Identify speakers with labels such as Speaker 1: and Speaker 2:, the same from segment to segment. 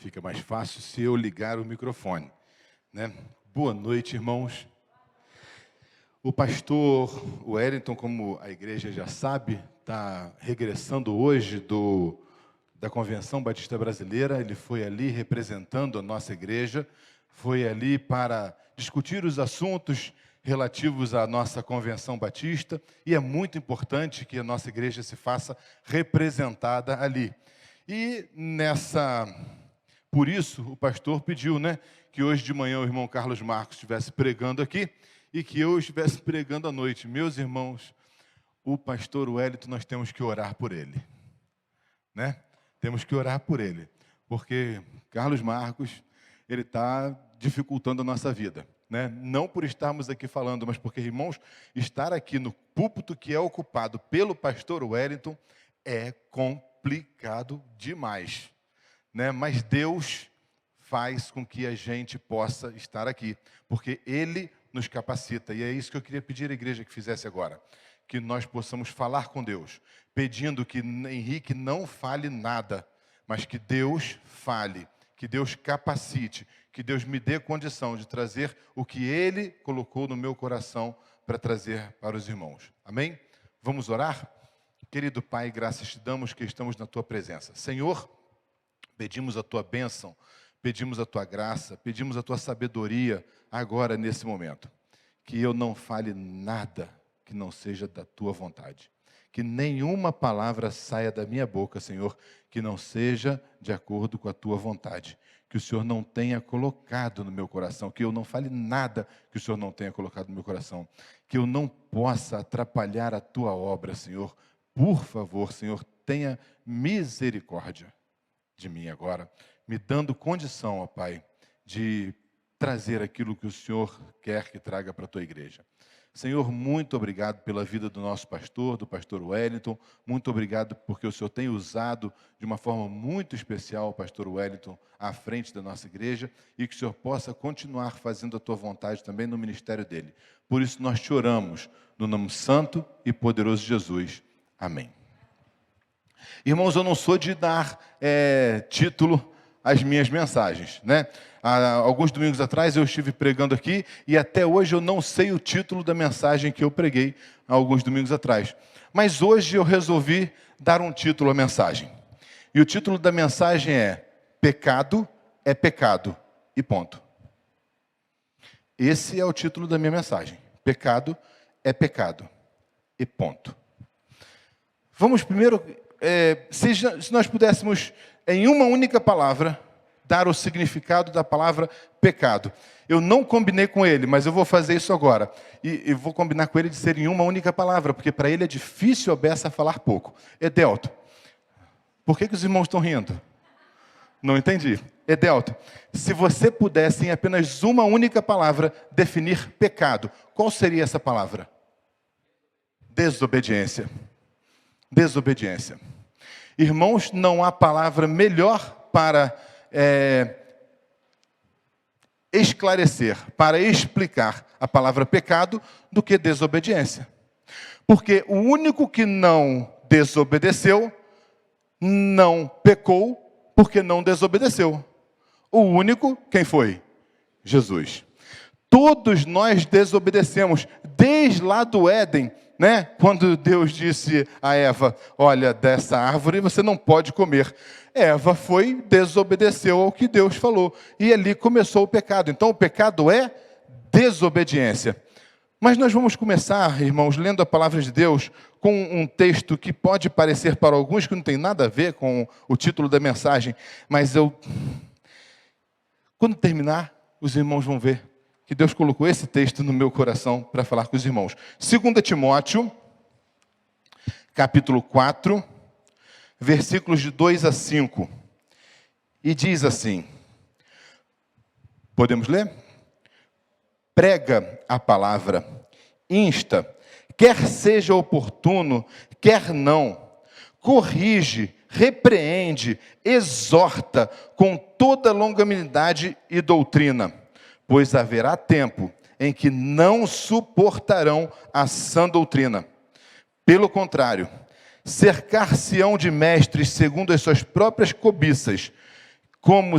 Speaker 1: Fica mais fácil se eu ligar o microfone, né? Boa noite, irmãos. O pastor Wellington, como a igreja já sabe, está regressando hoje da Convenção Batista Brasileira. Ele foi ali representando a nossa igreja, foi ali para discutir os assuntos relativos à nossa Convenção Batista, e é muito importante que a nossa igreja se faça representada ali. E por isso, o pastor pediu, que hoje de manhã o irmão Carlos Marcos estivesse pregando aqui e que eu estivesse pregando à noite. Meus irmãos, o pastor Wellington, nós temos que orar por ele, Temos que orar por ele, porque Carlos Marcos, ele está dificultando a nossa vida, Não por estarmos aqui falando, mas porque, irmãos, estar aqui no púlpito que é ocupado pelo pastor Wellington é complicado demais, Mas Deus faz com que a gente possa estar aqui, porque Ele nos capacita. E é isso que eu queria pedir à igreja que fizesse agora, que nós possamos falar com Deus, pedindo que Henrique não fale nada, mas que Deus fale, que Deus capacite, que Deus me dê condição de trazer o que Ele colocou no meu coração para trazer para os irmãos. Amém? Vamos orar? Querido Pai, graças te damos que estamos na Tua presença. Senhor, pedimos a Tua bênção, pedimos a Tua graça, pedimos a Tua sabedoria agora, nesse momento. Que eu não fale nada que não seja da Tua vontade. Que nenhuma palavra saia da minha boca, Senhor, que não seja de acordo com a Tua vontade. Que o Senhor não tenha colocado no meu coração, que eu não fale nada que o Senhor não tenha colocado no meu coração. Que eu não possa atrapalhar a Tua obra, Senhor. Por favor, Senhor, tenha misericórdia de mim agora, me dando condição, ó Pai, de trazer aquilo que o Senhor quer que traga para a Tua igreja. Senhor, muito obrigado pela vida do nosso pastor, do pastor Wellington. Muito obrigado porque o Senhor tem usado de uma forma muito especial o pastor Wellington à frente da nossa igreja e que o Senhor possa continuar fazendo a Tua vontade também no ministério dele. Por isso nós te oramos no nome santo e poderoso de Jesus. Amém. Irmãos, eu não sou de dar título às minhas mensagens, Há alguns domingos atrás eu estive pregando aqui e até hoje eu não sei o título da mensagem que eu preguei há alguns domingos atrás. Mas hoje eu resolvi dar um título à mensagem. E o título da mensagem é Pecado é Pecado e ponto. Esse é o título da minha mensagem. Pecado é pecado e ponto. Vamos primeiro, se nós pudéssemos, em uma única palavra, dar o significado da palavra pecado. Eu não combinei com ele, mas eu vou fazer isso agora. E vou combinar com ele de ser em uma única palavra, porque para ele é difícil a beça falar pouco. Edelto, por que os irmãos estão rindo? Não entendi. Edelto, se você pudesse em apenas uma única palavra definir pecado, qual seria essa palavra? Desobediência. Desobediência. Irmãos, não há palavra melhor para esclarecer, para explicar a palavra pecado do que desobediência. Porque o único que não desobedeceu, não pecou, porque não desobedeceu. O único, quem foi? Jesus. Todos nós desobedecemos, desde lá do Éden, Quando Deus disse a Eva, olha, dessa árvore você não pode comer. Eva desobedeceu ao que Deus falou. E ali começou o pecado. Então o pecado é desobediência. Mas nós vamos começar, irmãos, lendo a palavra de Deus com um texto que pode parecer para alguns que não tem nada a ver com o título da mensagem. Mas quando terminar, os irmãos vão ver que Deus colocou esse texto no meu coração para falar com os irmãos. 2 Timóteo, capítulo 4, versículos de 2 a 5. E diz assim, podemos ler? Prega a palavra, insta, quer seja oportuno, quer não, corrige, repreende, exorta com toda longanimidade e doutrina. Pois haverá tempo em que não suportarão a sã doutrina. Pelo contrário, cercar-se-ão de mestres segundo as suas próprias cobiças, como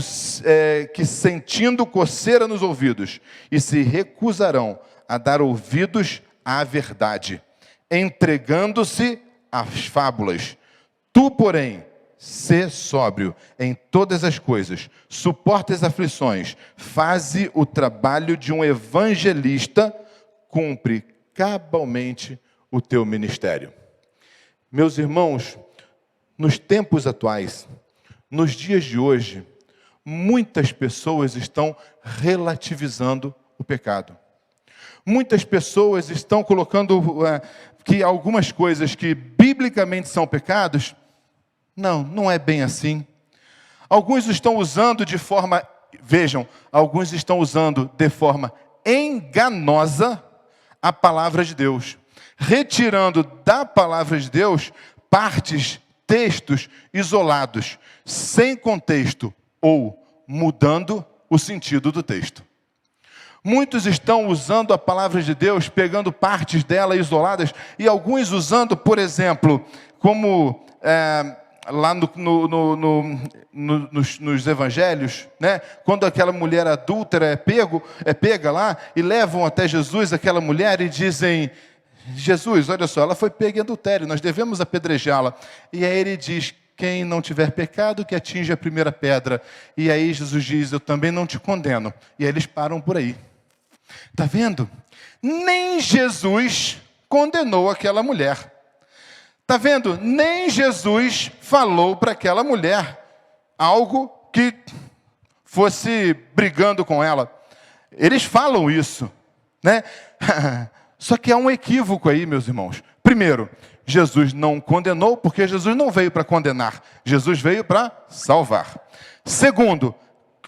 Speaker 1: que sentindo coceira nos ouvidos, e se recusarão a dar ouvidos à verdade, entregando-se às fábulas. Tu, porém, sê sóbrio em todas as coisas, suporta as aflições, faze o trabalho de um evangelista, cumpre cabalmente o teu ministério. Meus irmãos, nos tempos atuais, nos dias de hoje, muitas pessoas estão relativizando o pecado. Muitas pessoas estão colocando que algumas coisas que biblicamente são pecados, não é bem assim. Alguns estão usando de forma, alguns estão usando de forma enganosa a palavra de Deus, retirando da palavra de Deus partes, textos isolados, sem contexto, ou mudando o sentido do texto. Muitos estão usando a palavra de Deus, pegando partes dela isoladas, e alguns usando, por exemplo, como lá nos evangelhos, né? Quando aquela mulher adúltera é pega lá, e levam até Jesus aquela mulher e dizem: Jesus, olha só, ela foi pega em adultério, nós devemos apedrejá-la. E aí ele diz: quem não tiver pecado, que atinja a primeira pedra. E aí Jesus diz: eu também não te condeno. E aí eles param por aí. Está vendo? Nem Jesus condenou aquela mulher. Está vendo? Nem Jesus falou para aquela mulher algo que fosse brigando com ela. Eles falam isso, né? Só que há um equívoco aí, meus irmãos. Primeiro, Jesus não condenou, porque Jesus não veio para condenar. Jesus veio para salvar. Segundo,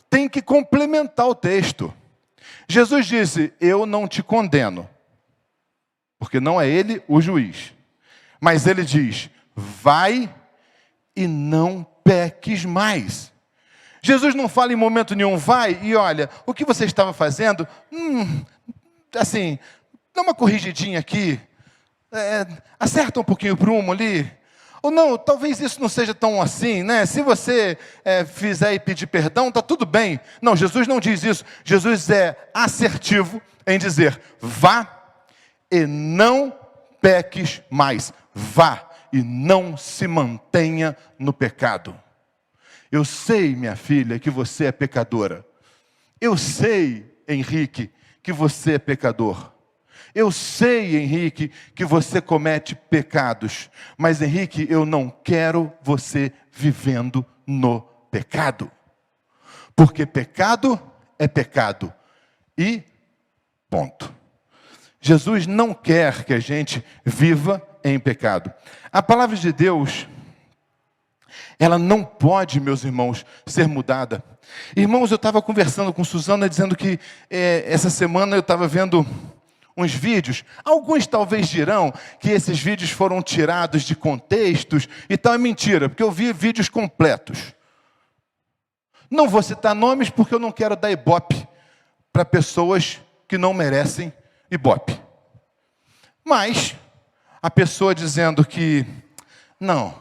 Speaker 1: tem que complementar o texto. Jesus disse: eu não te condeno, porque não é ele o juiz. Mas ele diz: vai e não peques mais. Jesus não fala em momento nenhum: vai e olha, o que você estava fazendo, assim, dá uma corrigidinha aqui, acerta um pouquinho o prumo ali. Ou não, talvez isso não seja tão assim, né? Se você fizer e pedir perdão, está tudo bem. Não, Jesus não diz isso. Jesus é assertivo em dizer: vá e não peques mais. Vá e não se mantenha no pecado. Eu sei, minha filha, que você é pecadora. Eu sei, Henrique, que você é pecador. Eu sei, Henrique, que você comete pecados. Mas, Henrique, eu não quero você vivendo no pecado. Porque pecado é pecado. E ponto. Jesus não quer que a gente viva em pecado. A palavra de Deus, ela não pode, meus irmãos, ser mudada. Irmãos, eu estava conversando com Suzana, dizendo que essa semana eu estava vendo uns vídeos. Alguns talvez dirão que esses vídeos foram tirados de contextos e tal. É mentira, porque eu vi vídeos completos. Não vou citar nomes porque eu não quero dar ibope para pessoas que não merecem ibope. Mas a pessoa dizendo que não,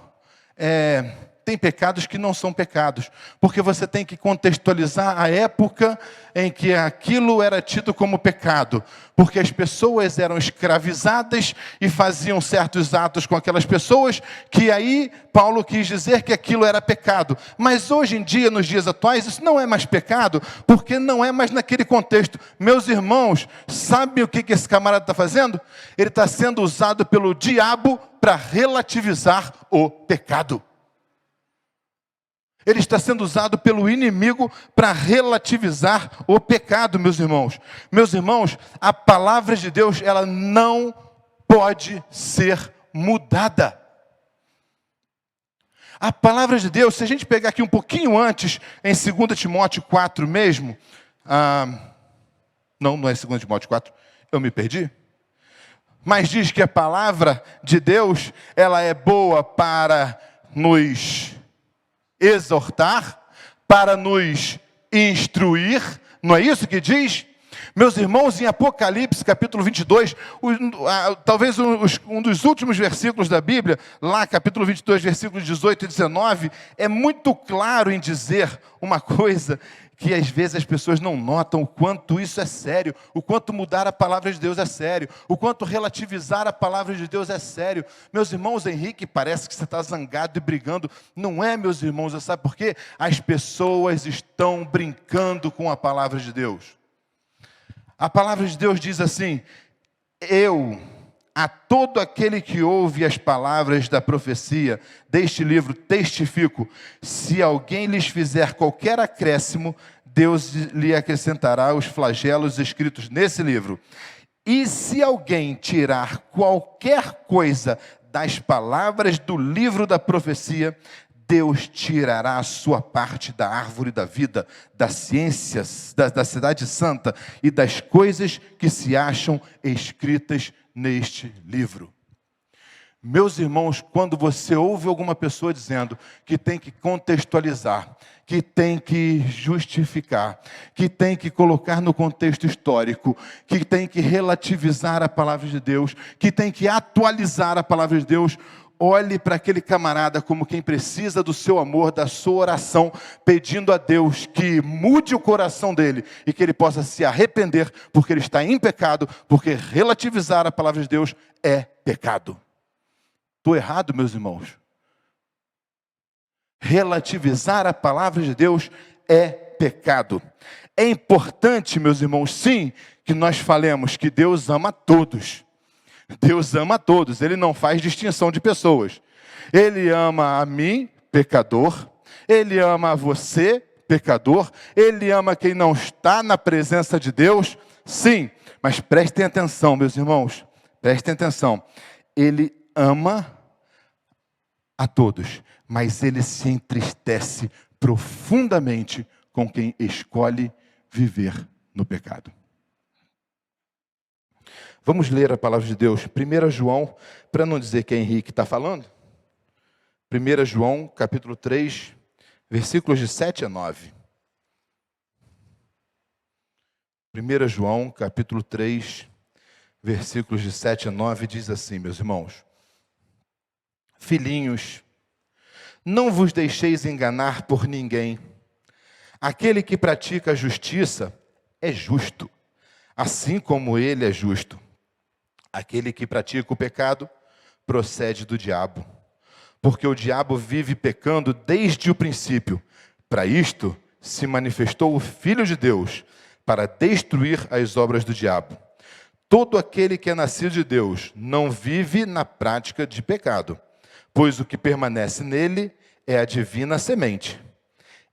Speaker 1: tem pecados que não são pecados, porque você tem que contextualizar a época em que aquilo era tido como pecado, porque as pessoas eram escravizadas e faziam certos atos com aquelas pessoas, que aí Paulo quis dizer que aquilo era pecado. Mas hoje em dia, nos dias atuais, isso não é mais pecado, porque não é mais naquele contexto. Meus irmãos, sabe o que esse camarada está fazendo? Ele está sendo usado pelo diabo para relativizar o pecado. Ele está sendo usado pelo inimigo para relativizar o pecado, meus irmãos. Meus irmãos, a palavra de Deus, ela não pode ser mudada. A palavra de Deus, se a gente pegar aqui um pouquinho antes, em 2 Timóteo 4 mesmo, não é 2 Timóteo 4, eu me perdi. Mas diz que a palavra de Deus, ela é boa para nos exortar, para nos instruir, não é isso que diz? Meus irmãos, em Apocalipse, capítulo 22, talvez um dos últimos versículos da Bíblia, lá capítulo 22, versículos 18 e 19, é muito claro em dizer uma coisa que às vezes as pessoas não notam o quanto isso é sério, o quanto mudar a palavra de Deus é sério, o quanto relativizar a palavra de Deus é sério. Meus irmãos, Henrique, parece que você está zangado e brigando. Não é, meus irmãos, sabe por quê? As pessoas estão brincando com a palavra de Deus. A palavra de Deus diz assim: a todo aquele que ouve as palavras da profecia deste livro, testifico, se alguém lhes fizer qualquer acréscimo, Deus lhe acrescentará os flagelos escritos nesse livro. E se alguém tirar qualquer coisa das palavras do livro da profecia, Deus tirará a sua parte da árvore da vida, das ciências, da cidade santa e das coisas que se acham escritas neste livro. Meus irmãos, quando você ouve alguma pessoa dizendo que tem que contextualizar, que tem que justificar, que tem que colocar no contexto histórico, que tem que relativizar a palavra de Deus, que tem que atualizar a palavra de Deus, olhe para aquele camarada como quem precisa do seu amor, da sua oração, pedindo a Deus que mude o coração dele e que ele possa se arrepender, porque ele está em pecado, porque relativizar a palavra de Deus é pecado. Estou errado, meus irmãos? Relativizar a palavra de Deus é pecado. É importante, meus irmãos, sim, que nós falemos que Deus ama todos. Deus ama a todos, Ele não faz distinção de pessoas. Ele ama a mim, pecador. Ele ama a você, pecador. Ele ama quem não está na presença de Deus. Sim, mas prestem atenção, meus irmãos. Prestem atenção. Ele ama a todos, mas Ele se entristece profundamente com quem escolhe viver no pecado. Vamos ler a palavra de Deus, 1 João, para não dizer que é Henrique está falando. 1 João, capítulo 3, versículos de 7 a 9. 1 João, capítulo 3, versículos de 7 a 9, diz assim, meus irmãos: Filhinhos, não vos deixeis enganar por ninguém. Aquele que pratica a justiça é justo, assim como ele é justo. Aquele que pratica o pecado procede do diabo, porque o diabo vive pecando desde o princípio. Para isto se manifestou o Filho de Deus, para destruir as obras do diabo. Todo aquele que é nascido de Deus não vive na prática de pecado, pois o que permanece nele é a divina semente.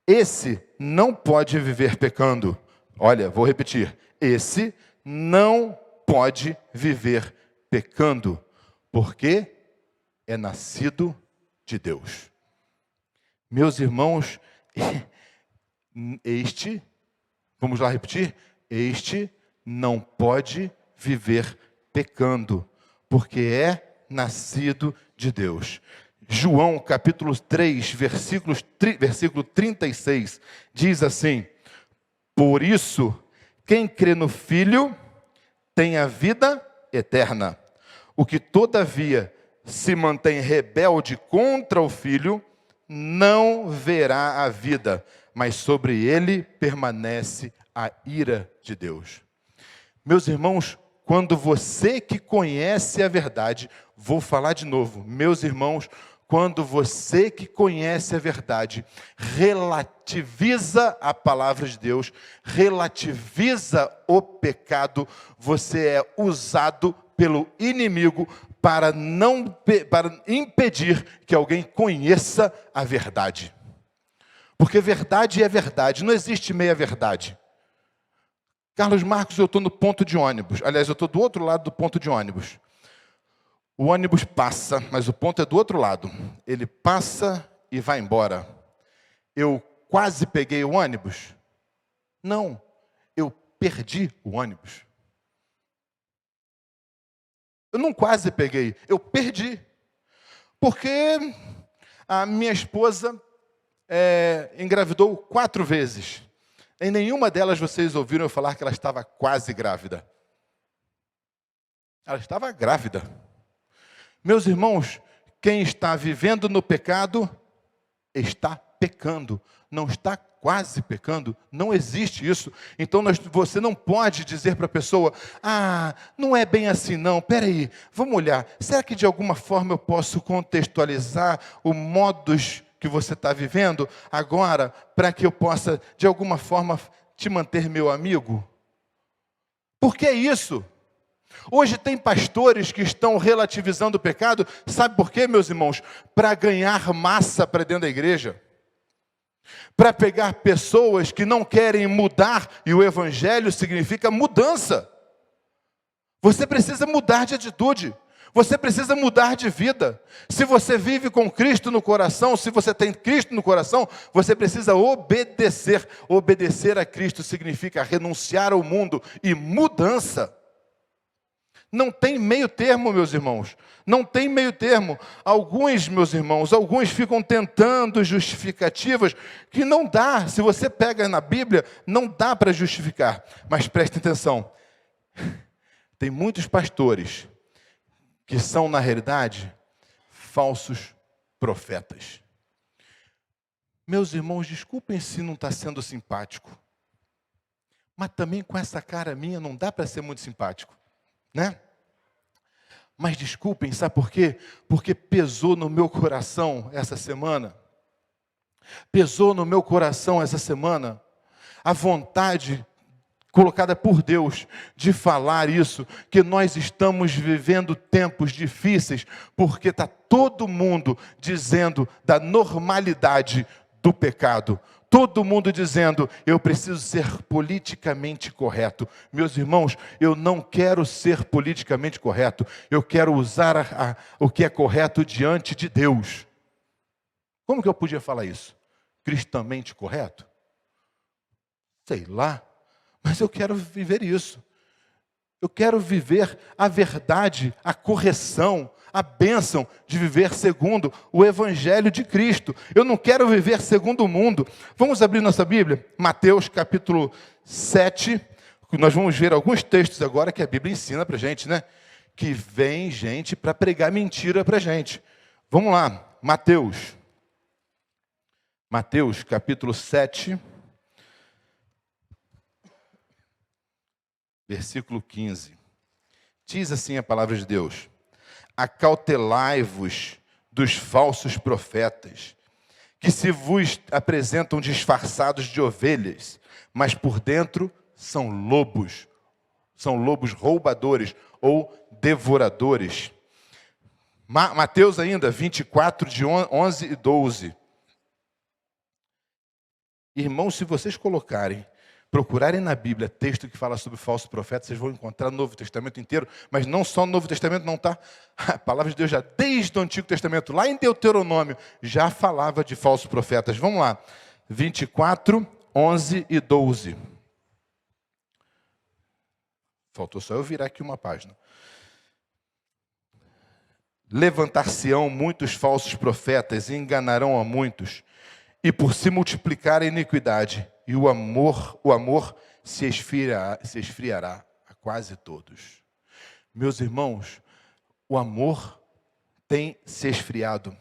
Speaker 1: Esse não pode viver pecando. Olha, vou repetir. Esse não pode viver pecando, porque é nascido de Deus. Meus irmãos, vamos lá repetir? Este não pode viver pecando, porque é nascido de Deus. João, capítulo 3, versículo 36, diz assim: Por isso, quem crê no Filho tem a vida eterna. O que, todavia, se mantém rebelde contra o Filho, não verá a vida, mas sobre ele permanece a ira de Deus. Meus irmãos, quando você que conhece a verdade, vou falar de novo, meus irmãos, quando você que conhece a verdade, relativiza a palavra de Deus, relativiza o pecado, você é usado pelo inimigo para impedir que alguém conheça a verdade. Porque verdade é verdade, não existe meia verdade. Carlos Marcos, eu estou no ponto de ônibus. Aliás, eu estou do outro lado do ponto de ônibus. O ônibus passa, mas o ponto é do outro lado. Ele passa e vai embora. Eu quase peguei o ônibus? Não, eu perdi o ônibus. Eu não quase peguei, eu perdi. Porque a minha esposa engravidou 4 vezes. Em nenhuma delas vocês ouviram eu falar que ela estava quase grávida. Ela estava grávida. Meus irmãos, quem está vivendo no pecado, está pecando. Não está quase pecando. Não existe isso. Então você não pode dizer para a pessoa, não é bem assim não, peraí, vamos olhar. Será que de alguma forma eu posso contextualizar o modus que você está vivendo agora, para que eu possa, de alguma forma, te manter meu amigo? Por que isso? Hoje tem pastores que estão relativizando o pecado, sabe por quê, meus irmãos? Para ganhar massa para dentro da igreja. Para pegar pessoas que não querem mudar, e o evangelho significa mudança. Você precisa mudar de atitude. Você precisa mudar de vida. Se você vive com Cristo no coração, se você tem Cristo no coração, você precisa obedecer. Obedecer a Cristo significa renunciar ao mundo e mudança. Não tem meio termo, meus irmãos. Não tem meio termo. Alguns, meus irmãos, alguns ficam tentando justificativas que não dá. Se você pega na Bíblia, não dá para justificar. Mas preste atenção. Tem muitos pastores que são, na realidade, falsos profetas. Meus irmãos, desculpem se não está sendo simpático. Mas também com essa cara minha não dá para ser muito simpático, né? Mas desculpem, sabe por quê? Porque pesou no meu coração essa semana. Pesou no meu coração essa semana a vontade colocada por Deus de falar isso, que nós estamos vivendo tempos difíceis, porque está todo mundo dizendo da normalidade do pecado. Todo mundo dizendo, eu preciso ser politicamente correto. Meus irmãos, eu não quero ser politicamente correto. Eu quero usar o que é correto diante de Deus. Como que eu podia falar isso? Cristamente correto? Sei lá. Mas eu quero viver isso. Eu quero viver a verdade, a correção, a bênção de viver segundo o Evangelho de Cristo. Eu não quero viver segundo o mundo. Vamos abrir nossa Bíblia? Mateus capítulo 7. Nós vamos ver alguns textos agora que a Bíblia ensina para a gente, né? Que vem gente para pregar mentira para a gente. Vamos lá, Mateus. Mateus capítulo 7. Versículo 15, diz assim a palavra de Deus: acautelai-vos dos falsos profetas, que se vos apresentam disfarçados de ovelhas, mas por dentro são lobos roubadores ou devoradores. Mateus ainda, 24, de 11 e 12. Irmãos, se vocês procurarem na Bíblia texto que fala sobre falsos profetas, vocês vão encontrar no Novo Testamento inteiro, mas não só no Novo Testamento, não está. A palavra de Deus já desde o Antigo Testamento, lá em Deuteronômio, já falava de falsos profetas. Vamos lá, 24, 11 e 12. Faltou só eu virar aqui uma página. Levantar-se-ão muitos falsos profetas e enganarão a muitos, e por se multiplicar a iniquidade, e o amor se esfriará a quase todos. Meus irmãos, o amor tem se esfriado.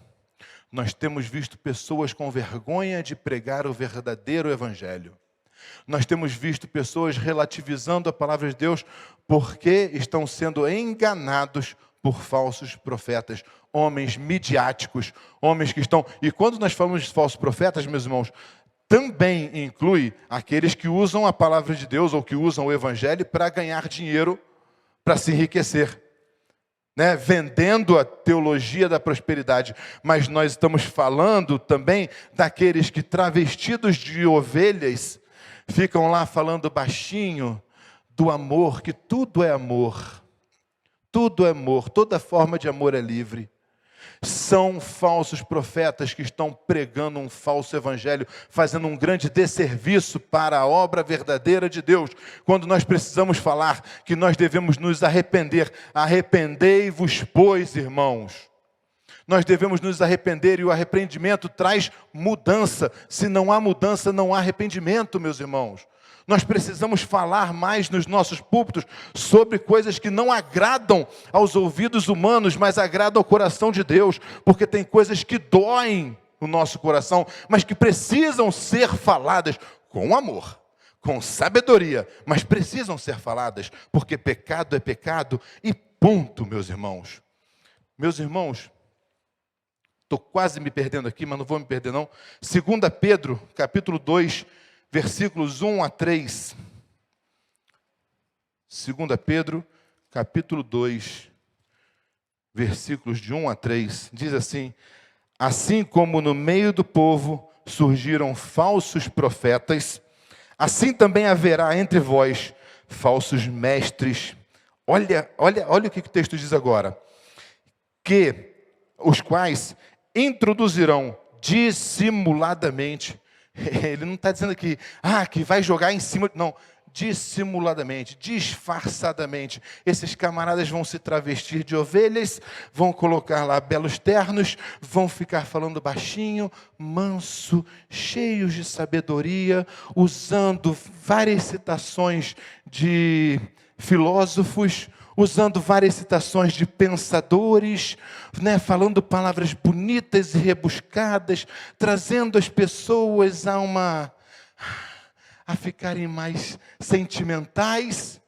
Speaker 1: Nós temos visto pessoas com vergonha de pregar o verdadeiro evangelho. Nós temos visto pessoas relativizando a palavra de Deus porque estão sendo enganados por falsos profetas, homens midiáticos, homens que estão... E quando nós falamos de falsos profetas, meus irmãos, também inclui aqueles que usam a palavra de Deus ou que usam o evangelho para ganhar dinheiro, para se enriquecer, né? Vendendo a teologia da prosperidade. Mas nós estamos falando também daqueles que, travestidos de ovelhas, ficam lá falando baixinho do amor, que tudo é amor. Tudo é amor, toda forma de amor é livre. São falsos profetas que estão pregando um falso evangelho, fazendo um grande desserviço para a obra verdadeira de Deus, quando nós precisamos falar que nós devemos nos arrepender. Arrependei-vos, pois, irmãos. Nós devemos nos arrepender, e o arrependimento traz mudança. Se não há mudança, não há arrependimento, meus irmãos. Nós precisamos falar mais nos nossos púlpitos sobre coisas que não agradam aos ouvidos humanos, mas agradam ao coração de Deus, porque tem coisas que doem o nosso coração, mas que precisam ser faladas com amor, com sabedoria, mas precisam ser faladas, porque pecado é pecado e ponto, meus irmãos. Meus irmãos, estou quase me perdendo aqui, mas não vou me perder não. 2 Pedro, capítulo 2, versículos 1 a 3. 2 Pedro, capítulo 2, versículos de 1 a 3, diz assim: assim como no meio do povo surgiram falsos profetas, assim também haverá entre vós falsos mestres. Olha o que o texto diz agora. Que os quais introduzirão dissimuladamente. Ele não está dizendo que vai jogar em cima. Não, dissimuladamente, disfarçadamente. Esses camaradas vão se travestir de ovelhas, vão colocar lá belos ternos, vão ficar falando baixinho, manso, cheios de sabedoria, usando várias citações de filósofos, usando várias citações de pensadores, falando palavras bonitas e rebuscadas, trazendo as pessoas a ficarem mais sentimentais.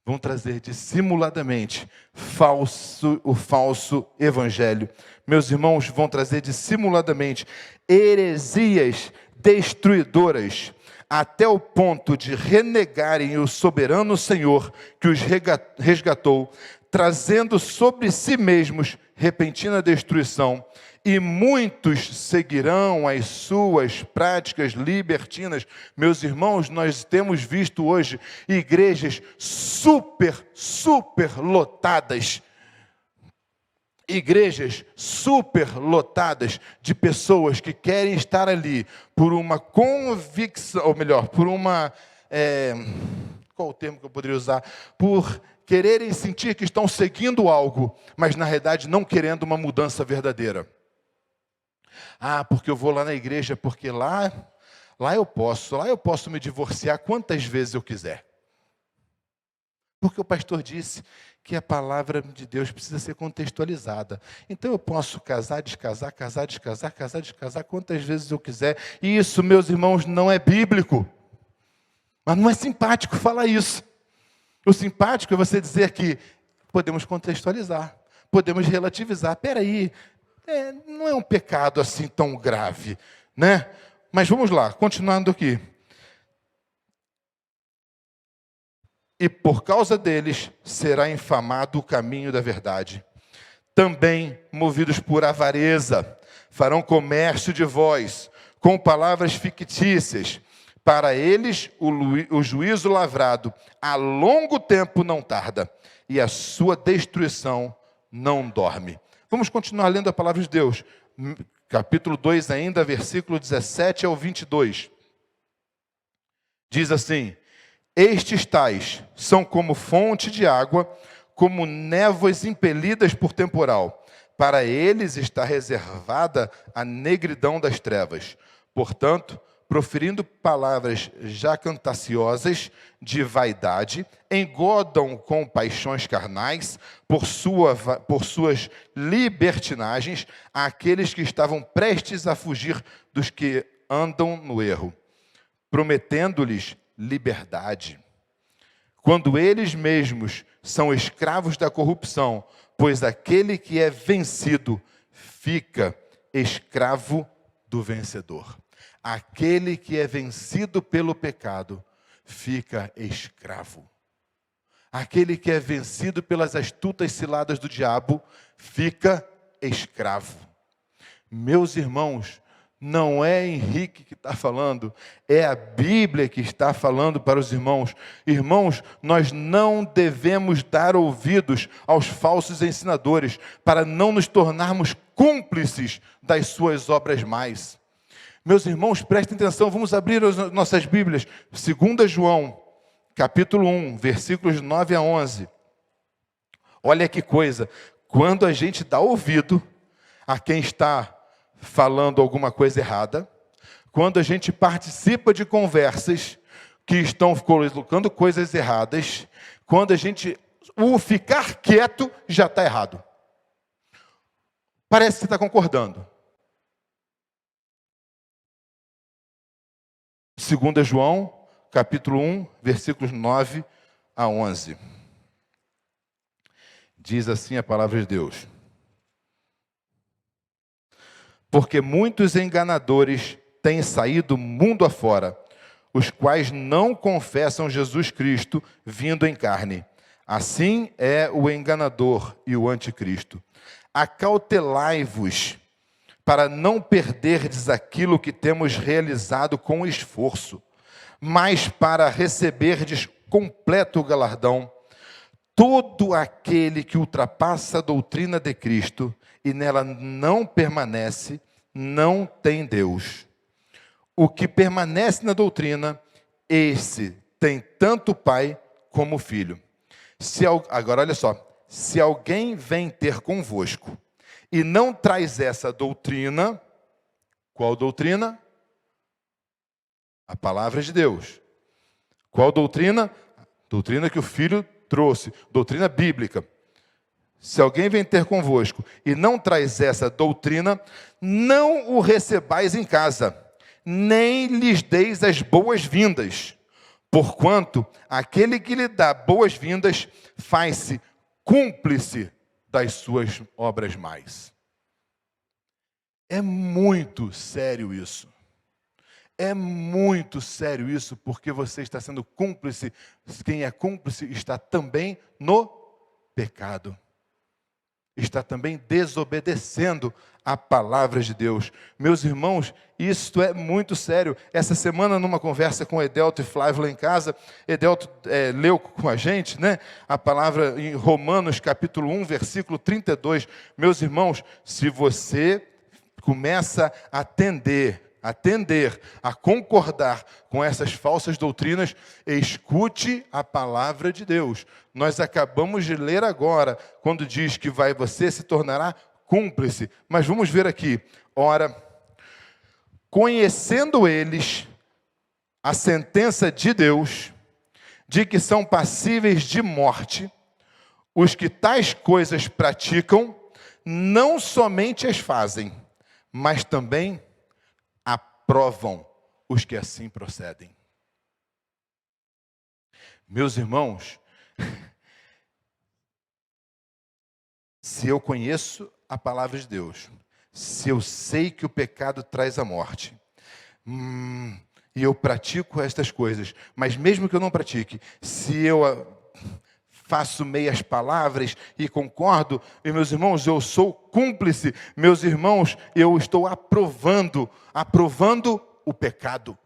Speaker 1: Vão trazer dissimuladamente o falso evangelho. Meus irmãos, vão trazer dissimuladamente heresias destruidoras, até o ponto de renegarem o soberano Senhor que os resgatou, trazendo sobre si mesmos repentina destruição, e muitos seguirão as suas práticas libertinas. Meus irmãos, nós temos visto hoje igrejas super lotadas, igrejas super lotadas de pessoas que querem estar ali por uma convicção, ou melhor, por uma, qual o termo que eu poderia usar? Por quererem sentir que estão seguindo algo, mas na realidade não querendo uma mudança verdadeira. Porque eu vou lá na igreja, porque lá eu posso me divorciar quantas vezes eu quiser. Porque o pastor disse que a palavra de Deus precisa ser contextualizada. Então eu posso casar, descasar, casar, descasar, casar, descasar quantas vezes eu quiser. E isso, meus irmãos, não é bíblico. Mas não é simpático falar isso. O simpático é você dizer que podemos contextualizar, podemos relativizar. Peraí, não é um pecado assim tão grave, né? Mas vamos lá, continuando aqui. E por causa deles será infamado o caminho da verdade. Também, movidos por avareza, farão comércio de vós, com palavras fictícias. Para eles, o juízo lavrado a longo tempo não tarda, e a sua destruição não dorme. Vamos continuar lendo a palavra de Deus. Capítulo 2 ainda, versículo 17 ao 22. Diz assim: estes tais são como fonte de água, como névoas impelidas por temporal. Para eles está reservada a negridão das trevas. Portanto, proferindo palavras jactanciosas de vaidade, engodam com paixões carnais, por suas libertinagens, aqueles que estavam prestes a fugir dos que andam no erro, prometendo-lhes liberdade, quando eles mesmos são escravos da corrupção, pois aquele que é vencido fica escravo do vencedor. Aquele que é vencido pelo pecado fica escravo. Aquele que é vencido pelas astutas ciladas do diabo fica escravo. Meus irmãos, não é Henrique que está falando, é a Bíblia que está falando para os irmãos. Irmãos, nós não devemos dar ouvidos aos falsos ensinadores, para não nos tornarmos cúmplices das suas obras mais. Meus irmãos, prestem atenção, vamos abrir as nossas Bíblias. 2 João, capítulo 1, versículos 9 a 11. Olha que coisa, quando a gente dá ouvido a quem está falando alguma coisa errada, quando a gente participa de conversas que estão colocando coisas erradas, quando o ficar quieto já está errado. Parece que você está concordando. 2 João, capítulo 1, versículos 9 a 11. Diz assim a palavra de Deus: porque muitos enganadores têm saído mundo afora, os quais não confessam Jesus Cristo vindo em carne. Assim é o enganador e o anticristo. Acautelai-vos para não perderdes aquilo que temos realizado com esforço, mas para receberdes completo galardão. Todo aquele que ultrapassa a doutrina de Cristo e nela não permanece, não tem Deus. O que permanece na doutrina, esse tem tanto o Pai como o Filho. Agora olha só, se alguém vem ter convosco e não traz essa doutrina, qual doutrina? A palavra de Deus. Qual doutrina? Doutrina que o Filho trouxe, doutrina bíblica. Se alguém vem ter convosco e não traz essa doutrina, não o recebais em casa, nem lhes deis as boas-vindas, porquanto aquele que lhe dá boas-vindas faz-se cúmplice das suas obras mais. É muito sério isso. É muito sério isso, porque você está sendo cúmplice. Quem é cúmplice está também no pecado. Está também desobedecendo a palavra de Deus. Meus irmãos, isto é muito sério. Essa semana, numa conversa com Edelto e Flávio lá em casa, Edelto leu com a gente, né, a palavra em Romanos capítulo 1, versículo 32. Meus irmãos, se você começa a concordar com essas falsas doutrinas, escute a palavra de Deus. Nós acabamos de ler agora, quando diz que você se tornará cúmplice. Mas vamos ver aqui. Ora, conhecendo eles a sentença de Deus, de que são passíveis de morte, os que tais coisas praticam, não somente as fazem, mas também aprovam os que assim procedem. Meus irmãos, se eu conheço a palavra de Deus, se eu sei que o pecado traz a morte, e eu pratico estas coisas, mas mesmo que eu não pratique, se eu faço meias palavras e concordo, e meus irmãos, eu sou cúmplice, meus irmãos, eu estou aprovando o pecado.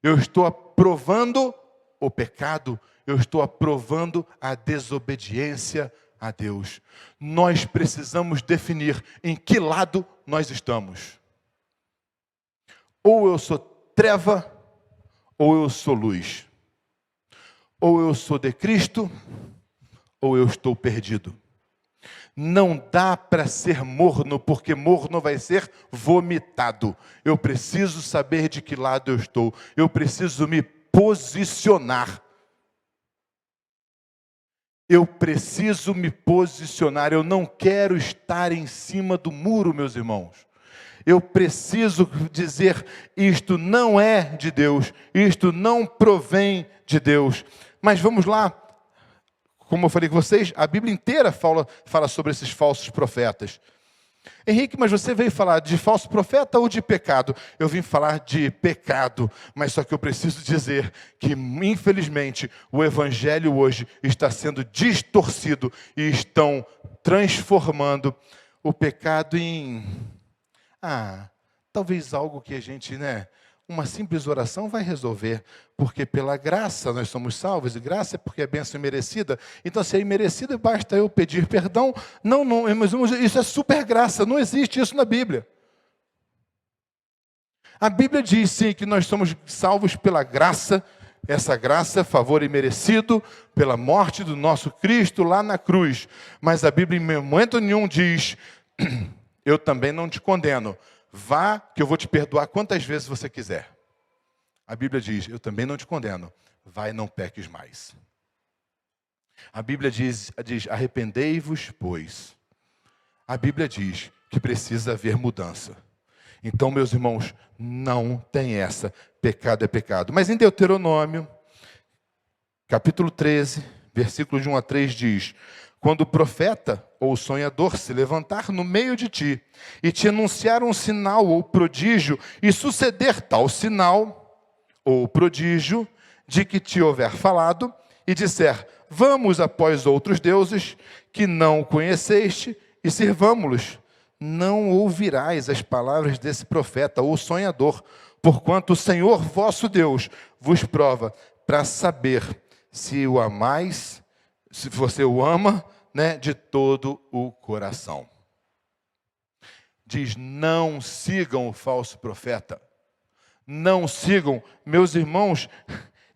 Speaker 1: Eu estou aprovando o pecado, eu estou aprovando a desobediência a Deus. Nós precisamos definir em que lado nós estamos. Ou eu sou treva, ou eu sou luz. Ou eu sou de Cristo, ou eu estou perdido. Não dá para ser morno, porque morno vai ser vomitado. Eu preciso saber de que lado eu estou. Eu preciso me posicionar. Eu preciso me posicionar. Eu não quero estar em cima do muro, meus irmãos. Eu preciso dizer, isto não é de Deus, isto não provém de Deus. Mas vamos lá, como eu falei com vocês, a Bíblia inteira fala sobre esses falsos profetas. Henrique, mas você veio falar de falso profeta ou de pecado? Eu vim falar de pecado, mas só que eu preciso dizer que, infelizmente, o evangelho hoje está sendo distorcido e estão transformando o pecado em... talvez algo que a gente, uma simples oração vai resolver, porque pela graça nós somos salvos, e graça é porque é bênção imerecida. Então, se é imerecida, basta eu pedir perdão. Não, mas isso é super graça, não existe isso na Bíblia. A Bíblia diz, sim, que nós somos salvos pela graça, essa graça, favor imerecido, pela morte do nosso Cristo lá na cruz. Mas a Bíblia em momento nenhum diz, eu também não te condeno, Vá, que eu vou te perdoar quantas vezes você quiser. A Bíblia diz, eu também não te condeno. Vai, não peques mais. A Bíblia diz arrependei-vos, pois. A Bíblia diz que precisa haver mudança. Então, meus irmãos, não tem essa. Pecado é pecado. Mas em Deuteronômio, capítulo 13, versículos de 1 a 3 diz: quando o profeta ou o sonhador se levantar no meio de ti e te anunciar um sinal ou prodígio, e suceder tal sinal ou prodígio de que te houver falado, e disser, vamos após outros deuses que não conheceste e servamo-los, não ouvirás as palavras desse profeta ou sonhador, porquanto o Senhor vosso Deus vos prova para saber se o amais, se você o ama, né, de todo o coração. Diz, não sigam o falso profeta. Não sigam. Meus irmãos,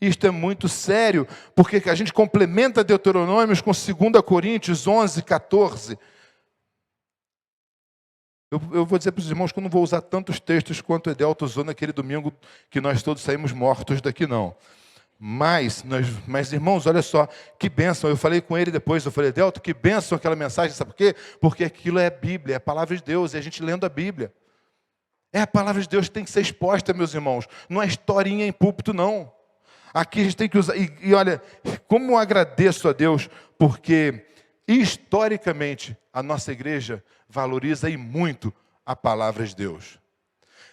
Speaker 1: isto é muito sério, porque a gente complementa Deuteronômios com 2 Coríntios 11, 14. Eu vou dizer para os irmãos que eu não vou usar tantos textos quanto o Edelto usou naquele domingo que nós todos saímos mortos daqui, não. Mas, irmãos, olha só, que bênção. Eu falei com ele depois, eu falei, Edelto, que bênção aquela mensagem, sabe por quê? Porque aquilo é a Bíblia, é a palavra de Deus, é a gente lendo a Bíblia. É a palavra de Deus que tem que ser exposta, meus irmãos. Não é historinha em púlpito, não. Aqui a gente tem que usar, e olha, como eu agradeço a Deus, porque historicamente a nossa igreja valoriza e muito a palavra de Deus.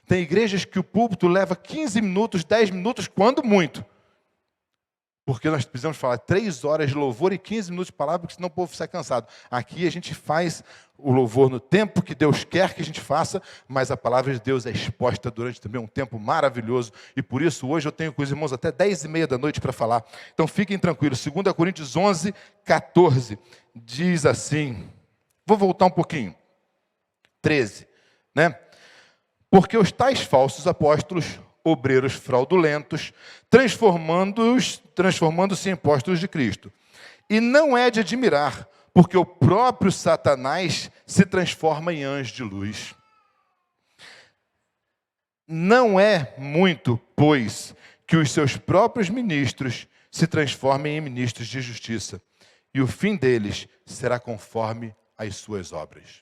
Speaker 1: Tem igrejas que o púlpito leva 15 minutos, 10 minutos, quando muito. Porque nós precisamos falar 3 horas de louvor e 15 minutos de palavra, porque senão o povo sai cansado. Aqui a gente faz o louvor no tempo que Deus quer que a gente faça, mas a palavra de Deus é exposta durante também um tempo maravilhoso. E por isso hoje eu tenho com os irmãos até 10h30 da noite para falar. Então fiquem tranquilos. 2 Coríntios 11, 14 diz assim. Vou voltar um pouquinho. 13, né? Porque os tais falsos apóstolos, obreiros fraudulentos, transformando-se em apóstolos de Cristo. E não é de admirar, porque o próprio Satanás se transforma em anjo de luz. Não é muito, pois, que os seus próprios ministros se transformem em ministros de justiça, e o fim deles será conforme as suas obras.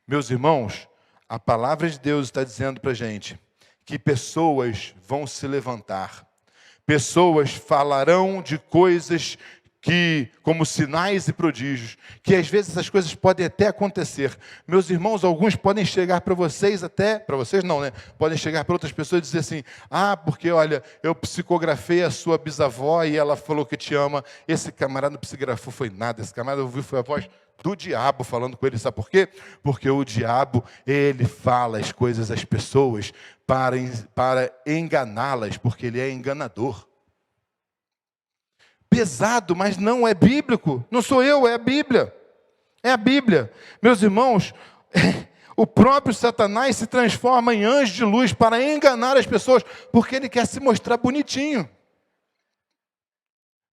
Speaker 1: Meus irmãos, a palavra de Deus está dizendo para a gente que pessoas vão se levantar, pessoas falarão de coisas que, como sinais e prodígios, que às vezes essas coisas podem até acontecer. Meus irmãos, alguns podem chegar para vocês até, para vocês não, né? Podem chegar para outras pessoas e dizer assim, porque olha, eu psicografei a sua bisavó e ela falou que te ama. Esse camarada não psicografou foi nada, esse camarada ouviu foi a voz do diabo falando com ele, sabe por quê? Porque o diabo, ele fala as coisas às pessoas para enganá-las, porque ele é enganador. Pesado, mas não é bíblico. Não sou eu, é a Bíblia. É a Bíblia. Meus irmãos, o próprio Satanás se transforma em anjo de luz para enganar as pessoas, porque ele quer se mostrar bonitinho.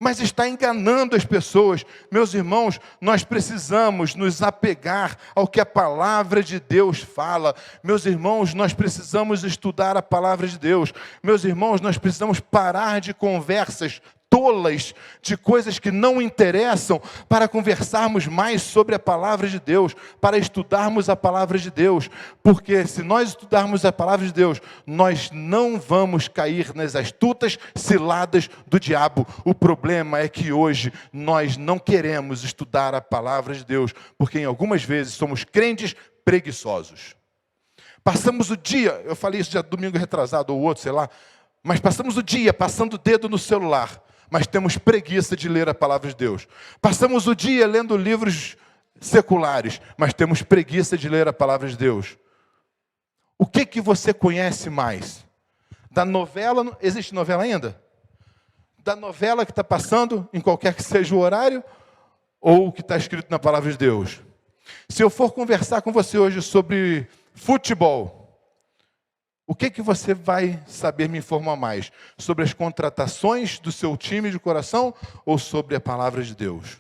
Speaker 1: Mas está enganando as pessoas. Meus irmãos, nós precisamos nos apegar ao que a palavra de Deus fala. Meus irmãos, nós precisamos estudar a palavra de Deus. Meus irmãos, nós precisamos parar de conversas tolas, de coisas que não interessam, para conversarmos mais sobre a palavra de Deus, para estudarmos a palavra de Deus, porque se nós estudarmos a palavra de Deus, nós não vamos cair nas astutas ciladas do diabo. O problema é que hoje nós não queremos estudar a palavra de Deus, porque em algumas vezes somos crentes preguiçosos. Passamos o dia, eu falei isso já domingo retrasado ou outro, sei lá, mas passamos o dia passando o dedo no celular, mas temos preguiça de ler a palavra de Deus. Passamos o dia lendo livros seculares, mas temos preguiça de ler a palavra de Deus. O que você conhece mais? Da novela, existe novela ainda? Da novela que está passando, em qualquer que seja o horário, ou o que está escrito na palavra de Deus? Se eu for conversar com você hoje sobre futebol, o que você vai saber me informar mais? Sobre as contratações do seu time de coração ou sobre a palavra de Deus?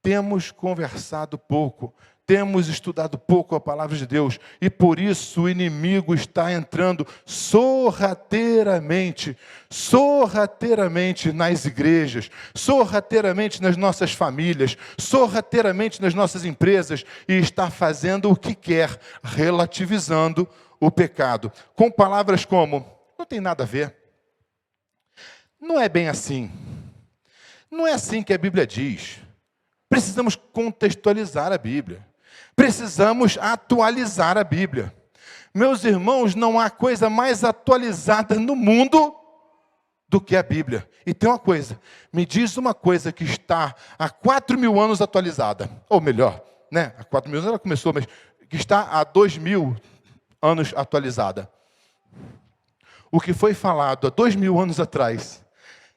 Speaker 1: Temos conversado pouco, temos estudado pouco a palavra de Deus e por isso o inimigo está entrando sorrateiramente nas igrejas, sorrateiramente nas nossas famílias, sorrateiramente nas nossas empresas e está fazendo o que quer, relativizando o pecado, com palavras como, não tem nada a ver, não é bem assim, não é assim que a Bíblia diz. Precisamos contextualizar a Bíblia. Precisamos atualizar a Bíblia. Meus irmãos, não há coisa mais atualizada no mundo do que a Bíblia. E tem uma coisa, me diz uma coisa que está há 4.000 anos atualizada. Ou melhor, né? Há 4.000 anos ela começou, mas que está há 2.000 anos atualizada. O que foi falado há 2.000 anos atrás,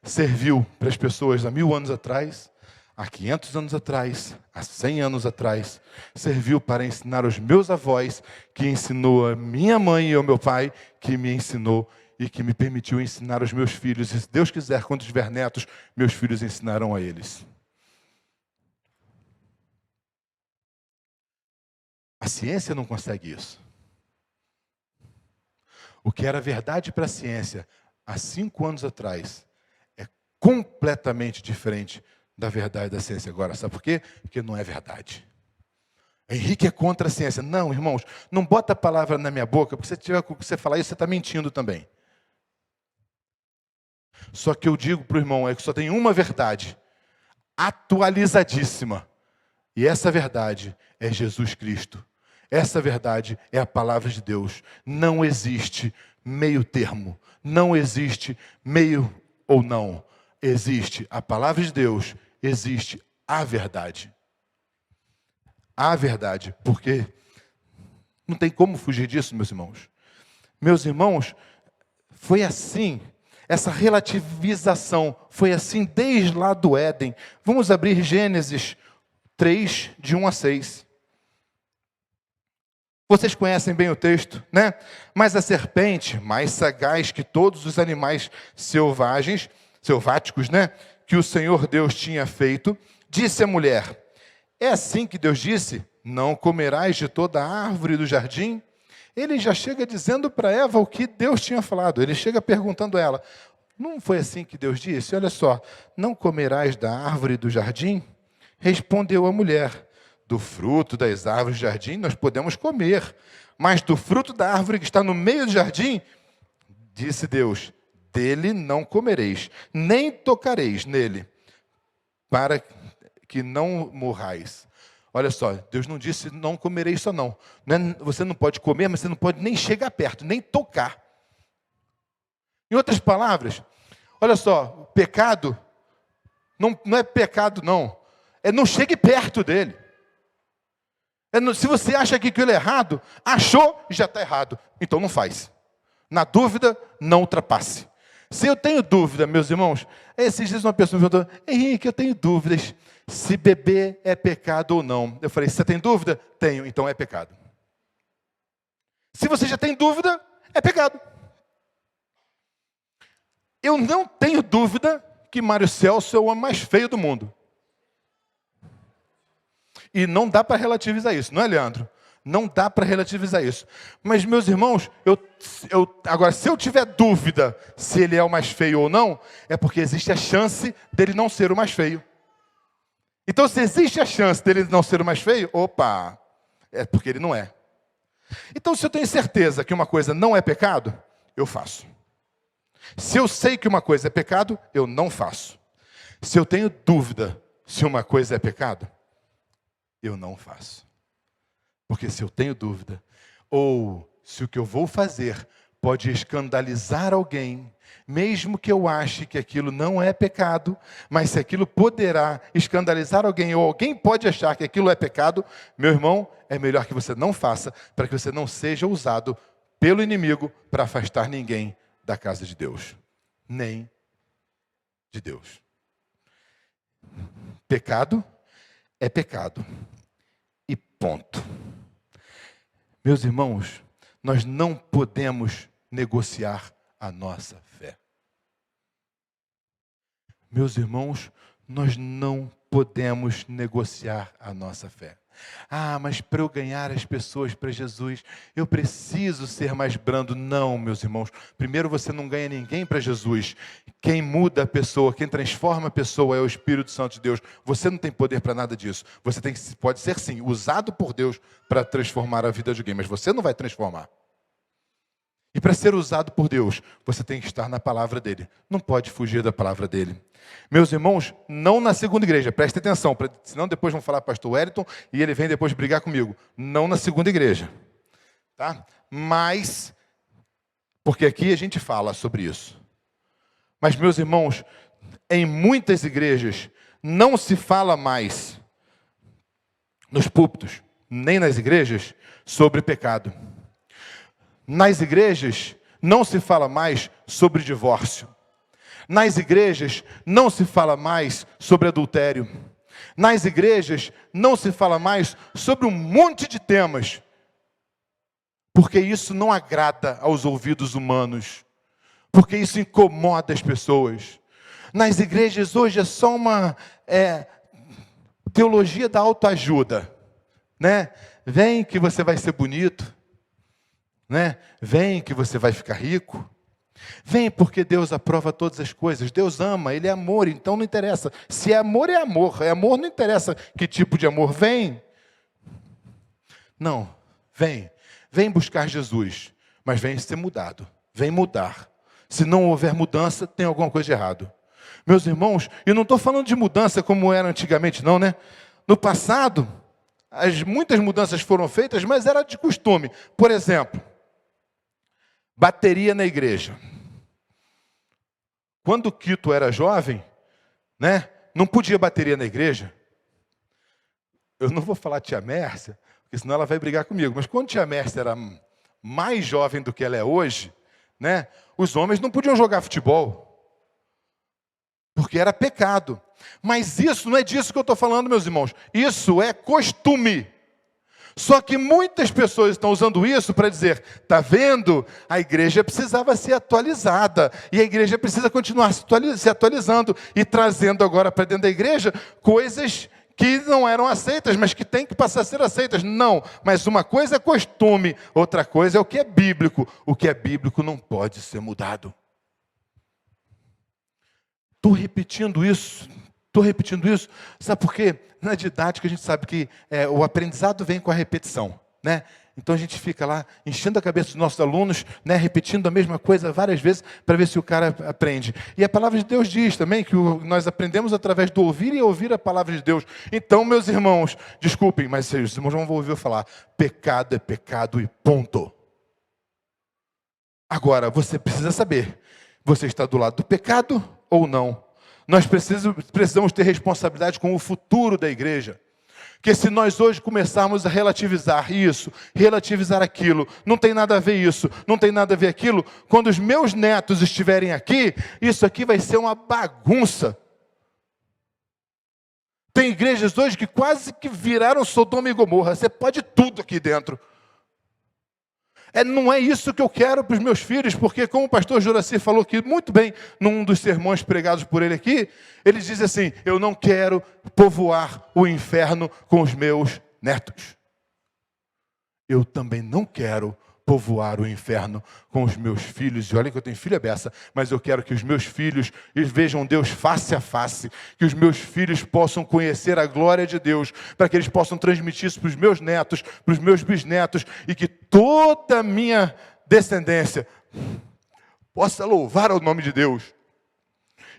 Speaker 1: serviu para as pessoas há 1.000 anos atrás, há 500 anos atrás, há 100 anos atrás, serviu para ensinar os meus avós, que ensinou a minha mãe e ao meu pai, que me ensinou e que me permitiu ensinar os meus filhos. E se Deus quiser, quando tiver netos, meus filhos ensinarão a eles. A ciência não consegue isso. O que era verdade para a ciência há 5 anos atrás é completamente diferente da verdade da ciência agora. Sabe por quê? Porque não é verdade. Henrique é contra a ciência. Não, irmãos, não bota a palavra na minha boca, porque se tiver com você falar isso, você está mentindo também. Só que eu digo para o irmão, é que só tem uma verdade, atualizadíssima. E essa verdade é Jesus Cristo. Essa verdade é a palavra de Deus. Não existe meio termo. Não existe meio ou não. Existe a palavra de Deus. Existe a verdade. A verdade. Porque não tem como fugir disso, meus irmãos. Meus irmãos, foi assim. Essa relativização foi assim desde lá do Éden. Vamos abrir Gênesis 3, de 1 a 6. Vocês conhecem bem o texto, né? Mas a serpente, mais sagaz que todos os animais selváticos, né? Que o Senhor Deus tinha feito, disse à mulher, é assim que Deus disse, não comerás de toda a árvore do jardim? Ele já chega dizendo para Eva o que Deus tinha falado. Ele chega perguntando a ela, não foi assim que Deus disse? Olha só, não comerás da árvore do jardim? Respondeu a mulher, do fruto das árvores do jardim nós podemos comer, mas do fruto da árvore que está no meio do jardim, disse Deus, dele não comereis, nem tocareis nele, para que não morrais. Olha só, Deus não disse não comereis só não. Você não pode comer, mas você não pode nem chegar perto, nem tocar. Em outras palavras, olha só, o pecado não é pecado não, é não chegue perto dele. Se você acha que aquilo é errado, achou e já está errado, então não faz. Na dúvida, não ultrapasse. Se eu tenho dúvida, meus irmãos, esses dias uma pessoa me perguntou, Henrique, eu tenho dúvidas se beber é pecado ou não. Eu falei, você tem dúvida? Tenho, então é pecado. Se você já tem dúvida, é pecado. Eu não tenho dúvida que Mário Celso é o homem mais feio do mundo. E não dá para relativizar isso, não é, Leandro? Não dá para relativizar isso. Mas, meus irmãos, agora, se eu tiver dúvida se ele é o mais feio ou não, é porque existe a chance dele não ser o mais feio. Então, se existe a chance dele não ser o mais feio, opa, é porque ele não é. Então, se eu tenho certeza que uma coisa não é pecado, eu faço. Se eu sei que uma coisa é pecado, eu não faço. Se eu tenho dúvida se uma coisa é pecado, eu não faço. Porque se eu tenho dúvida, ou se o que eu vou fazer pode escandalizar alguém, mesmo que eu ache que aquilo não é pecado, mas se aquilo poderá escandalizar alguém, ou alguém pode achar que aquilo é pecado, meu irmão, é melhor que você não faça, para que você não seja usado pelo inimigo para afastar ninguém da casa de Deus, nem de Deus. Pecado é pecado. E ponto. Meus irmãos, nós não podemos negociar a nossa fé. Meus irmãos, nós não podemos negociar a nossa fé. Ah, mas para eu ganhar as pessoas para Jesus, eu preciso ser mais brando. Não, meus irmãos. Primeiro, você não ganha ninguém para Jesus. Quem muda a pessoa, quem transforma a pessoa é o Espírito Santo de Deus. Você não tem poder para nada disso. Você pode ser, sim, usado por Deus para transformar a vida de alguém, mas você não vai transformar. E para ser usado por Deus, você tem que estar na palavra dele. Não pode fugir da palavra dele. Meus irmãos, não na segunda igreja. Preste atenção, senão depois vão falar pastor Wellington e ele vem depois brigar comigo. Não na segunda igreja. Tá? Mas, porque aqui a gente fala sobre isso. Mas, meus irmãos, em muitas igrejas não se fala mais nos púlpitos, nem nas igrejas, sobre pecado. Nas igrejas não se fala mais sobre divórcio. Nas igrejas não se fala mais sobre adultério. Nas igrejas não se fala mais sobre um monte de temas. Porque isso não agrada aos ouvidos humanos. Porque isso incomoda as pessoas. Nas igrejas hoje é só uma teologia da autoajuda. Né? Vem que você vai ser bonito. Né? Vem que você vai ficar rico. Vem porque Deus aprova todas as coisas. Deus ama, Ele é amor, então não interessa. Se é amor, é amor. É amor, não interessa que tipo de amor. Vem. Não, vem. Vem buscar Jesus, mas vem ser mudado. Vem mudar. Se não houver mudança, tem alguma coisa de errado. Meus irmãos, eu não estou falando de mudança como era antigamente, não, né? No passado, muitas mudanças foram feitas, mas era de costume. Por exemplo, bateria na igreja. Quando o Quito era jovem, né, não podia bateria na igreja. Eu não vou falar tia Mércia, porque senão ela vai brigar comigo. Mas quando tia Mércia era mais jovem do que ela é hoje, né, os homens não podiam jogar futebol. Porque era pecado. Mas isso não é disso que eu estou falando, meus irmãos. Isso é costume. Só que muitas pessoas estão usando isso para dizer, está vendo? A igreja precisava ser atualizada. E a igreja precisa continuar se atualizando e trazendo agora para dentro da igreja coisas que não eram aceitas, mas que têm que passar a ser aceitas. Não, mas uma coisa é costume, outra coisa é o que é bíblico. O que é bíblico não pode ser mudado. Estou repetindo isso, sabe por quê? Na didática a gente sabe que o aprendizado vem com a repetição, né? Então a gente fica lá enchendo a cabeça dos nossos alunos, né, repetindo a mesma coisa várias vezes para ver se o cara aprende. E a palavra de Deus diz também que nós aprendemos através do ouvir e ouvir a palavra de Deus. Então, meus irmãos, desculpem, mas os irmãos vão ouvir eu falar, pecado é pecado e ponto. Agora, você precisa saber, você está do lado do pecado ou não? Nós precisamos ter responsabilidade com o futuro da igreja. Porque se nós hoje começarmos a relativizar isso, relativizar aquilo, não tem nada a ver isso, não tem nada a ver aquilo, quando os meus netos estiverem aqui, isso aqui vai ser uma bagunça. Tem igrejas hoje que quase que viraram Sodoma e Gomorra. Você pode tudo aqui dentro. Não é isso que eu quero para os meus filhos, porque como o pastor Juraci falou aqui muito bem, num dos sermões pregados por ele aqui, ele diz assim, eu não quero povoar o inferno com os meus netos. Eu também não quero povoar o inferno com os meus filhos. E olha que eu tenho filha beça, mas eu quero que os meus filhos vejam Deus face a face, que os meus filhos possam conhecer a glória de Deus, para que eles possam transmitir isso para os meus netos, para os meus bisnetos, e que toda a minha descendência possa louvar o nome de Deus.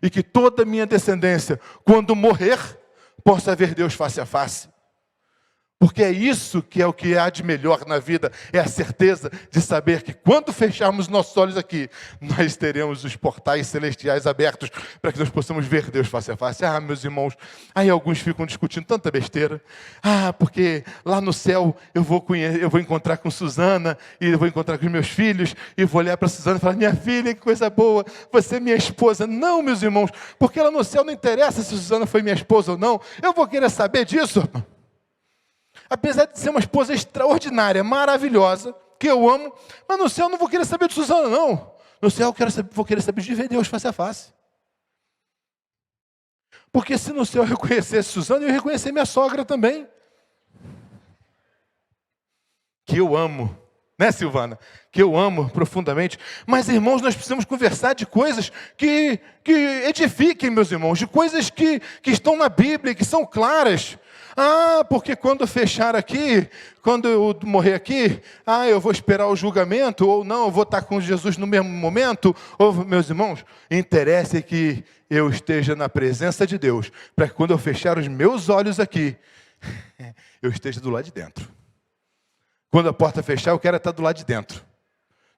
Speaker 1: E que toda a minha descendência, quando morrer, possa ver Deus face a face. Porque é isso que é o que há de melhor na vida, é a certeza de saber que quando fecharmos nossos olhos aqui, nós teremos os portais celestiais abertos para que nós possamos ver Deus face a face. Ah, meus irmãos, aí alguns ficam discutindo tanta besteira. Ah, porque lá no céu eu vou encontrar com Suzana, e eu vou encontrar com os meus filhos, e vou olhar para Suzana e falar, minha filha, que coisa boa, você é minha esposa. Não, meus irmãos, porque lá no céu não interessa se Suzana foi minha esposa ou não, eu vou querer saber disso. Apesar de ser uma esposa extraordinária, maravilhosa, que eu amo, mas no céu eu não vou querer saber de Suzana, não. No céu eu vou querer saber de ver Deus face a face. Porque se no céu eu reconhecesse Suzana, eu ia reconhecer minha sogra também. que eu amo, né, Silvana? Que eu amo profundamente. Mas, irmãos, nós precisamos conversar de coisas que edifiquem, meus irmãos, de coisas que estão na Bíblia, que são claras. Ah, porque quando fechar aqui, quando eu morrer aqui, eu vou esperar o julgamento, ou não, eu vou estar com Jesus no mesmo momento. Ou, meus irmãos, interessa que eu esteja na presença de Deus, para que quando eu fechar os meus olhos aqui, eu esteja do lado de dentro. Quando a porta fechar, eu quero estar do lado de dentro.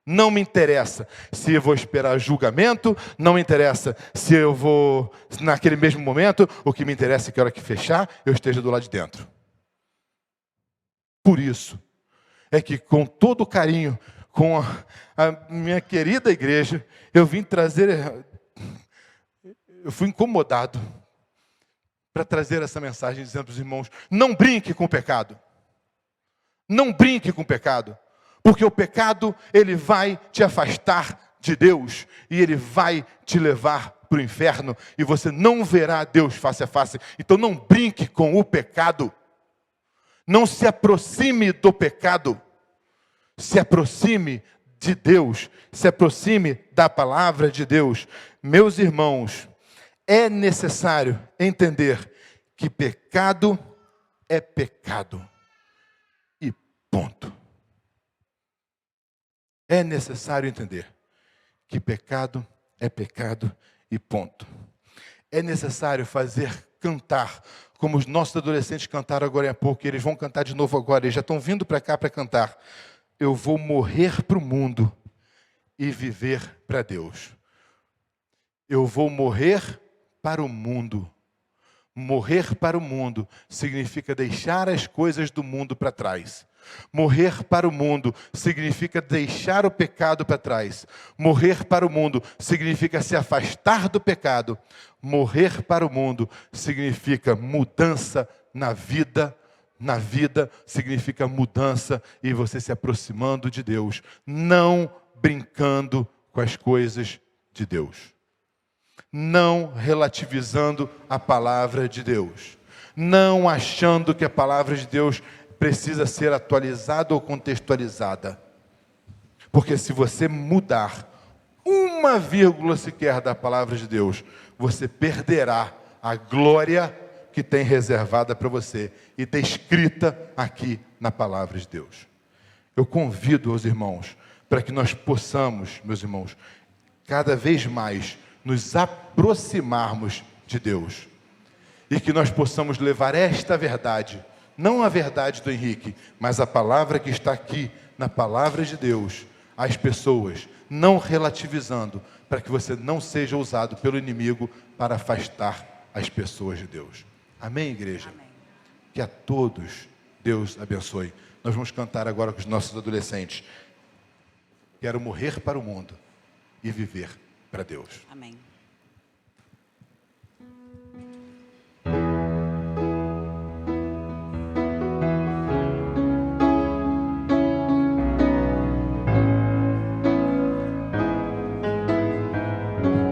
Speaker 1: Não me interessa se eu vou esperar julgamento, não me interessa se eu vou, naquele mesmo momento, o que me interessa é que a hora que fechar, eu esteja do lado de dentro. Por isso, é que com todo carinho, com a minha querida igreja, eu vim trazer, eu fui incomodado para trazer essa mensagem, dizendo para os irmãos, não brinque com o pecado. Não brinque com o pecado, porque o pecado, ele vai te afastar de Deus, e ele vai te levar para o inferno, e você não verá Deus face a face. Então não brinque com o pecado, não se aproxime do pecado, se aproxime de Deus, se aproxime da palavra de Deus. Meus irmãos, é necessário entender que pecado é pecado. Ponto. É necessário entender que pecado é pecado e ponto. É necessário fazer cantar, como os nossos adolescentes cantaram agora há pouco, e eles vão cantar de novo agora, eles já estão vindo para cá para cantar. Eu vou morrer para o mundo e viver para Deus. Eu vou morrer para o mundo. Morrer para o mundo significa deixar as coisas do mundo para trás. Morrer para o mundo significa deixar o pecado para trás. Morrer para o mundo significa se afastar do pecado. Morrer para o mundo significa mudança na vida. Na vida significa mudança e você se aproximando de Deus, não brincando com as coisas de Deus. Não relativizando a palavra de Deus. Não achando que a palavra de Deus precisa ser atualizada ou contextualizada. Porque se você mudar uma vírgula sequer da palavra de Deus, você perderá a glória que tem reservada para você e descrita aqui na palavra de Deus. Eu convido os irmãos para que nós possamos, meus irmãos, cada vez mais nos aproximarmos de Deus e que nós possamos levar esta verdade, não a verdade do Henrique, mas a palavra que está aqui na palavra de Deus às pessoas, não relativizando, para que você não seja usado pelo inimigo para afastar as pessoas de Deus. Amém, igreja?
Speaker 2: Amém.
Speaker 1: Que a todos Deus abençoe. Nós vamos cantar agora com os nossos adolescentes. Quero morrer para o mundo e viver para Deus.
Speaker 2: Amém.